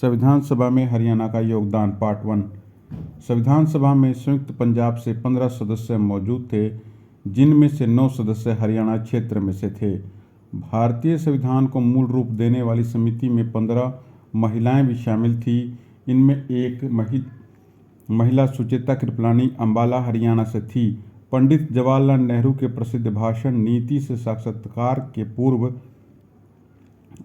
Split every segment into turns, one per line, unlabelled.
संविधान सभा में हरियाणा का योगदान पार्ट 1। संविधान सभा में संयुक्त पंजाब से 15 सदस्य मौजूद थे, जिनमें से 9 सदस्य हरियाणा क्षेत्र में से थे। भारतीय संविधान को मूल रूप देने वाली समिति में 15 महिलाएं भी शामिल थी। इनमें एक महिला सुचेता कृपलानी अंबाला हरियाणा से थी। पंडित जवाहरलाल नेहरू के प्रसिद्ध भाषण नीति से साक्षात्कार के पूर्व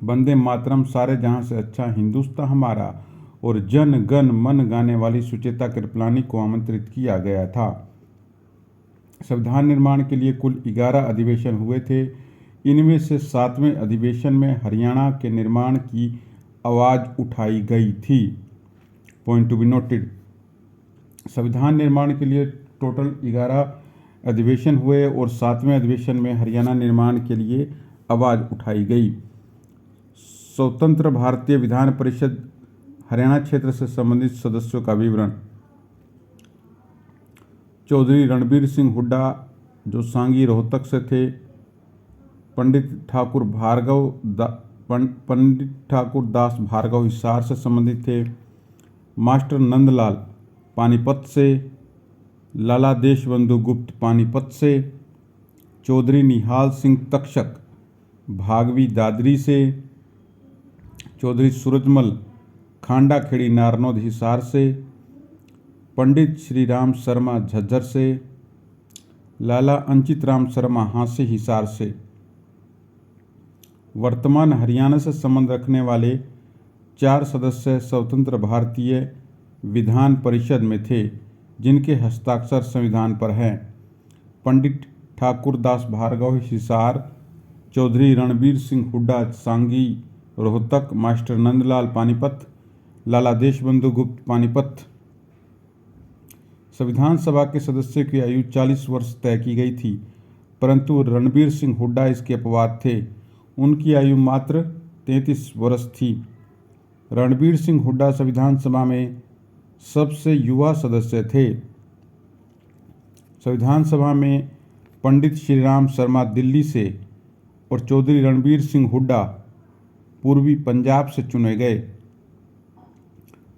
वंदे मातरम, सारे जहां से अच्छा हिंदुस्तान हमारा और जन गण मन गाने वाली सुचेता कृपलानी को आमंत्रित किया गया था। संविधान निर्माण के लिए कुल 11 अधिवेशन हुए थे। इनमें से 7वें अधिवेशन में हरियाणा के निर्माण की आवाज़ उठाई गई थी। पॉइंट टू बी नोटेड, संविधान निर्माण के लिए टोटल 11 अधिवेशन हुए और 7वें अधिवेशन में हरियाणा निर्माण के लिए आवाज़ उठाई गई। स्वतंत्र भारतीय विधान परिषद हरियाणा क्षेत्र से संबंधित सदस्यों का विवरण। चौधरी रणबीर सिंह हुड्डा जो सांगी रोहतक से थे। पंडित ठाकुर दास भार्गव हिसार से संबंधित थे। मास्टर नंदलाल पानीपत से। लाला देशबंधु गुप्त पानीपत से। चौधरी निहाल सिंह तक्षक भागवी दादरी से। चौधरी सूरजमल खांडा खेड़ी नारनौद हिसार से। पंडित श्री राम शर्मा झज्जर से। लाला अंचित राम शर्मा हांसी हिसार से। वर्तमान हरियाणा से संबंध रखने वाले 4 सदस्य स्वतंत्र भारतीय विधान परिषद में थे, जिनके हस्ताक्षर संविधान पर हैं। पंडित ठाकुर दास भार्गव हिसार, चौधरी रणबीर सिंह हुड्डा सांगी रोहतक, मास्टर नंदलाल पानीपत, लाला देशबंधु गुप्त पानीपत। संविधान सभा के सदस्य की आयु 40 वर्ष तय की गई थी, परंतु रणबीर सिंह हुड्डा इसके अपवाद थे। उनकी आयु मात्र 33 वर्ष थी। रणबीर सिंह हुड्डा संविधान सभा में सबसे युवा सदस्य थे। संविधान सभा में पंडित श्री राम शर्मा दिल्ली से और चौधरी रणबीर सिंह हुड्डा पूर्वी पंजाब से चुने गए।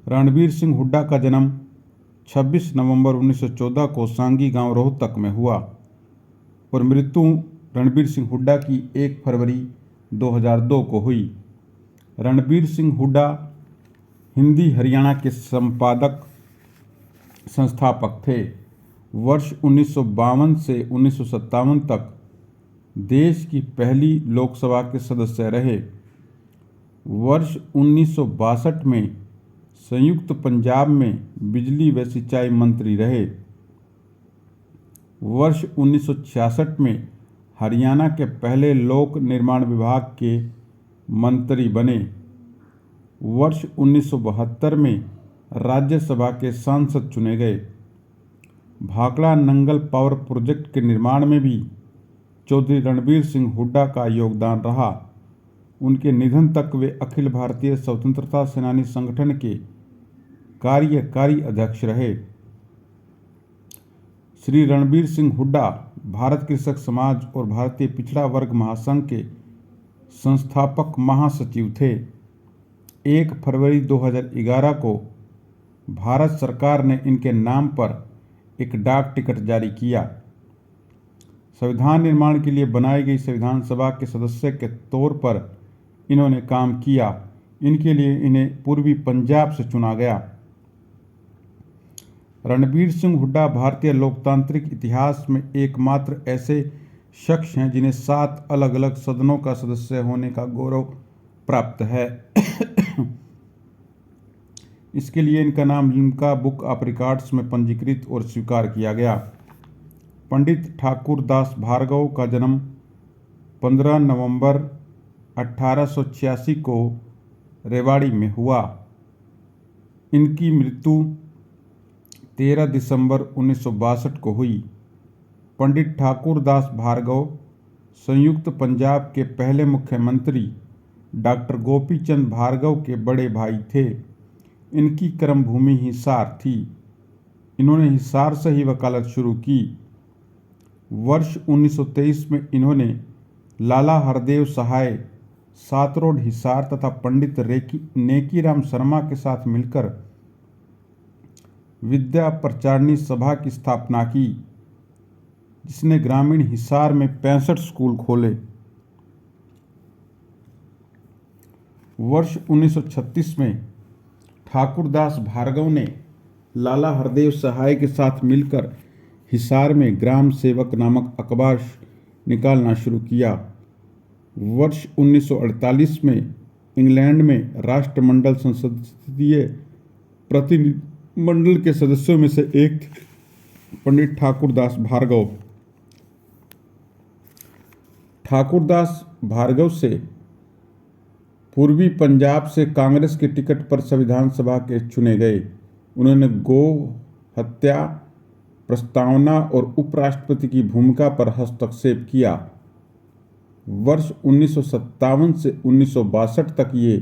रणबीर सिंह हुड्डा का जन्म 26 नवंबर 1914 को सांगी गांव रोहतक में हुआ और मृत्यु रणबीर सिंह हुड्डा की 1 फरवरी 2002 को हुई। रणबीर सिंह हुड्डा हिंदी हरियाणा के संस्थापक थे। वर्ष 1952 से 1957 तक देश की पहली लोकसभा के सदस्य रहे। वर्ष 1962 में संयुक्त पंजाब में बिजली व सिंचाई मंत्री रहे। वर्ष 1966 में हरियाणा के पहले लोक निर्माण विभाग के मंत्री बने। वर्ष 1972 में राज्यसभा के सांसद चुने गए। भाखड़ा नंगल पावर प्रोजेक्ट के निर्माण में भी चौधरी रणबीर सिंह हुड्डा का योगदान रहा। उनके निधन तक वे अखिल भारतीय स्वतंत्रता सेनानी संगठन के कार्यकारी अध्यक्ष रहे। श्री रणबीर सिंह हुड्डा भारत कृषक समाज और भारतीय पिछड़ा वर्ग महासंघ के संस्थापक महासचिव थे। 1 फरवरी 2011 को भारत सरकार ने इनके नाम पर एक डाक टिकट जारी किया। संविधान निर्माण के लिए बनाई गई संविधान सभा के सदस्य के तौर पर इन्होंने काम किया। इनके लिए इन्हें पूर्वी पंजाब से चुना गया। रणबीर सिंह हुड्डा भारतीय लोकतांत्रिक इतिहास में एकमात्र ऐसे शख्स हैं जिन्हें 7 अलग अलग सदनों का सदस्य होने का गौरव प्राप्त है। इसके लिए इनका नाम लिम्का बुक ऑफ रिकॉर्ड्स में पंजीकृत और स्वीकार किया गया। पंडित ठाकुर दास भार्गव का जन्म 15 नवंबर 1886 को रेवाड़ी में हुआ। इनकी मृत्यु 13 दिसंबर 1962 को हुई। पंडित ठाकुर दास भार्गव संयुक्त पंजाब के पहले मुख्यमंत्री डॉक्टर गोपी चंद भार्गव के बड़े भाई थे। इनकी कर्मभूमि हिसार थी। इन्होंने हिसार से ही वकालत शुरू की। वर्ष 1923 में इन्होंने लाला हरदेव सहाय सातरोड हिसार तथा पंडित नेकीराम शर्मा के साथ मिलकर विद्या प्रचारिणी सभा की स्थापना की, जिसने ग्रामीण हिसार में 65 स्कूल खोले। वर्ष 1936 में ठाकुरदास भार्गव ने लाला हरदेव सहाय के साथ मिलकर हिसार में ग्राम सेवक नामक अखबार निकालना शुरू किया। वर्ष 1948 में इंग्लैंड में राष्ट्रमंडल संसदीय प्रतिनिधिमंडल के सदस्यों में से एक थे पंडित ठाकुरदास भार्गव। ठाकुरदास भार्गव से पूर्वी पंजाब से कांग्रेस के टिकट पर संविधान सभा के चुने गए। उन्होंने गो हत्या प्रस्तावना और उपराष्ट्रपति की भूमिका पर हस्तक्षेप किया। वर्ष 1957 से 1962 तक ये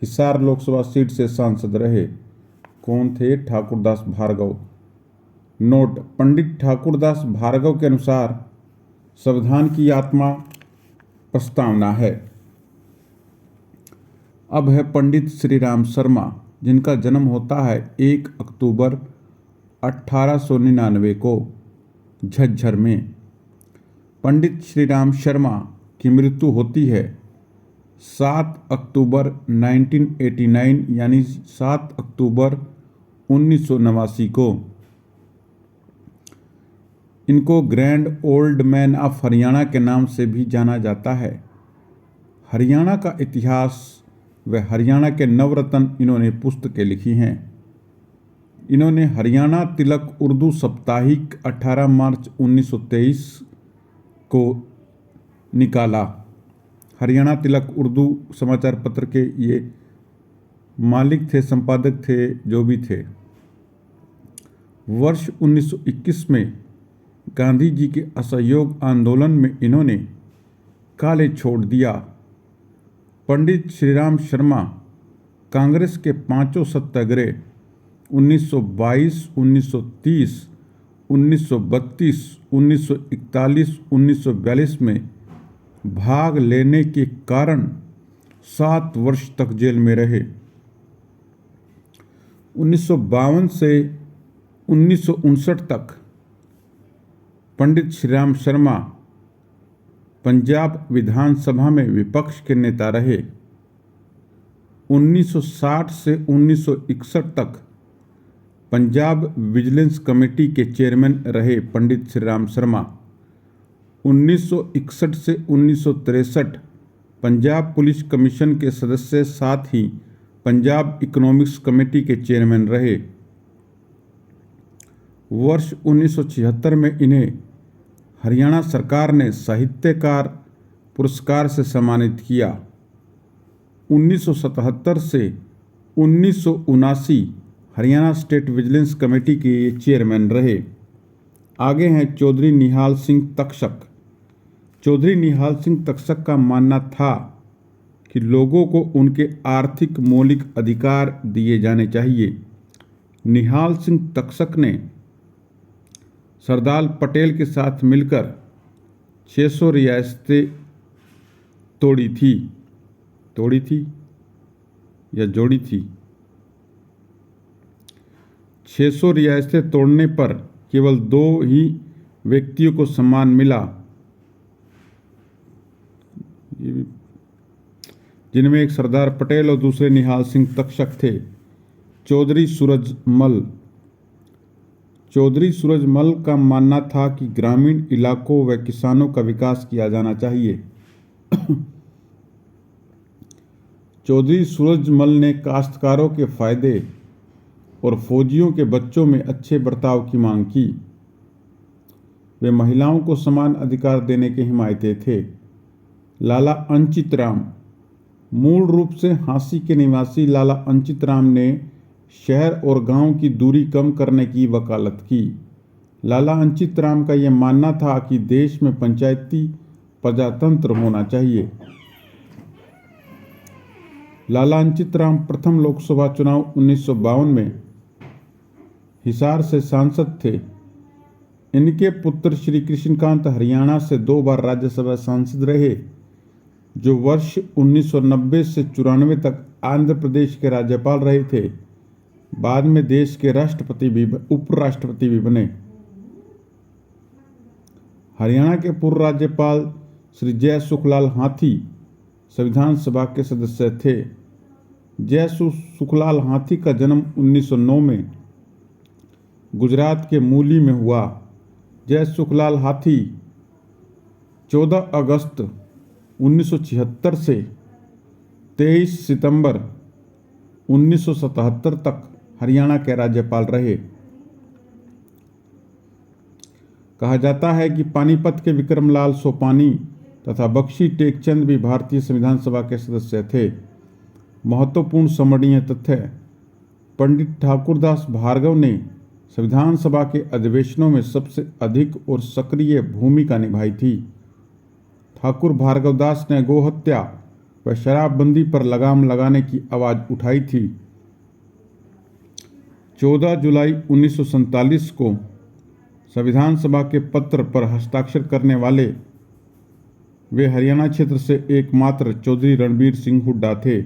हिसार लोकसभा सीट से सांसद रहे। कौन थे ठाकुरदास भार्गव? नोट: पंडित ठाकुरदास भार्गव के अनुसार संविधान की आत्मा प्रस्तावना है। अब है पंडित श्रीराम शर्मा, जिनका जन्म होता है 1 अक्टूबर 1899 को झज्जर में। पंडित श्रीराम शर्मा की मृत्यु होती है 7 अक्टूबर 1989 यानी 7 अक्टूबर 1989 को। इनको grand old man of Haryana के नाम से भी जाना जाता है। हरियाणा का इतिहास व हरियाणा के नवरत्न इन्होंने पुस्तकें लिखी हैं। इन्होंने हरियाणा तिलक उर्दू साप्ताहिक 18 मार्च 1923 को निकाला। हरियाणा तिलक उर्दू समाचार पत्र के ये मालिक थे, संपादक थे, जो भी थे। वर्ष 1921 में गांधी जी के असहयोग आंदोलन में इन्होंने काले छोड़ दिया। पंडित श्रीराम शर्मा कांग्रेस के 5 सत्याग्रह 1922, 1930, 1932, 1941, 1942 में भाग लेने के कारण 7 वर्ष तक जेल में रहे। 1952 से 1959 तक पंडित श्रीराम शर्मा पंजाब विधानसभा में विपक्ष के नेता रहे। 1960 से 1961 तक पंजाब विजिलेंस कमेटी के चेयरमैन रहे पंडित श्रीराम शर्मा। 1961 से 1963 पंजाब पुलिस कमीशन के सदस्य, साथ ही पंजाब इकोनॉमिक्स कमेटी के चेयरमैन रहे। वर्ष 1976 में इन्हें हरियाणा सरकार ने साहित्यकार पुरस्कार से सम्मानित किया। 1977 से 1979 हरियाणा स्टेट विजिलेंस कमेटी के ये चेयरमैन रहे। आगे हैं चौधरी निहाल सिंह तक्षक। चौधरी निहाल सिंह तक्षक का मानना था कि लोगों को उनके आर्थिक मौलिक अधिकार दिए जाने चाहिए। निहाल सिंह तक्षक ने सरदार पटेल के साथ मिलकर 600 रियासतें तोड़ी थी या जोड़ी थी। 600 रियासतें तोड़ने पर केवल 2 ही व्यक्तियों को सम्मान मिला, जिनमें एक सरदार पटेल और दूसरे निहाल सिंह तक्षक थे। चौधरी सूरजमल का मानना था कि ग्रामीण इलाकों व किसानों का विकास किया जाना चाहिए। चौधरी सूरजमल ने काश्तकारों के फायदे और फौजियों के बच्चों में अच्छे बर्ताव की मांग की। वे महिलाओं को समान अधिकार देने के हिमायती थे। लाला अंचित राम, मूल रूप से हांसी के निवासी लाला अंचित राम ने शहर और गांव की दूरी कम करने की वकालत की। लाला अंचित राम का यह मानना था कि देश में पंचायती प्रजातंत्र होना चाहिए। लाला अंचित राम प्रथम लोकसभा चुनाव 1952 में हिसार से सांसद थे। इनके पुत्र श्री कृष्णकांत हरियाणा से 2 बार राज्यसभा सांसद रहे। जो वर्ष 1990 से 94 तक आंध्र प्रदेश के राज्यपाल रहे थे। बाद में देश के उपराष्ट्रपति भी बने। हरियाणा के पूर्व राज्यपाल श्री जय सुखलाल हाथी संविधान सभा के सदस्य थे। जय सुखलाल हाथी का जन्म 1909 में गुजरात के मूली में हुआ। जय सुखलाल हाथी 14 अगस्त 1976 से 23 सितंबर 1977 तक हरियाणा के राज्यपाल रहे। कहा जाता है कि पानीपत के विक्रमलाल सोपानी तथा बख्शी टेकचंद भी भारतीय संविधान सभा के सदस्य थे। महत्वपूर्ण स्मरणीय तथ्य: पंडित ठाकुरदास भार्गव ने संविधान सभा के अधिवेशनों में सबसे अधिक और सक्रिय भूमिका निभाई थी। ठाकुर भार्गवदास ने गोहत्या व शराबबंदी पर लगाम लगाने की आवाज़ उठाई थी। 14 जुलाई 1947 को संविधान सभा के पत्र पर हस्ताक्षर करने वाले वे हरियाणा क्षेत्र से एकमात्र चौधरी रणबीर सिंह हुड्डा थे।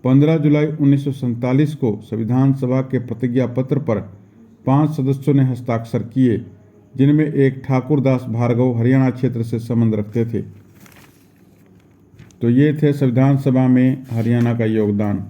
15 जुलाई 1947 को संविधान सभा के प्रतिज्ञा पत्र पर 5 सदस्यों ने हस्ताक्षर किए, जिनमें एक ठाकुरदास भार्गव हरियाणा क्षेत्र से संबंध रखते थे। तो ये थे संविधान सभा में हरियाणा का योगदान।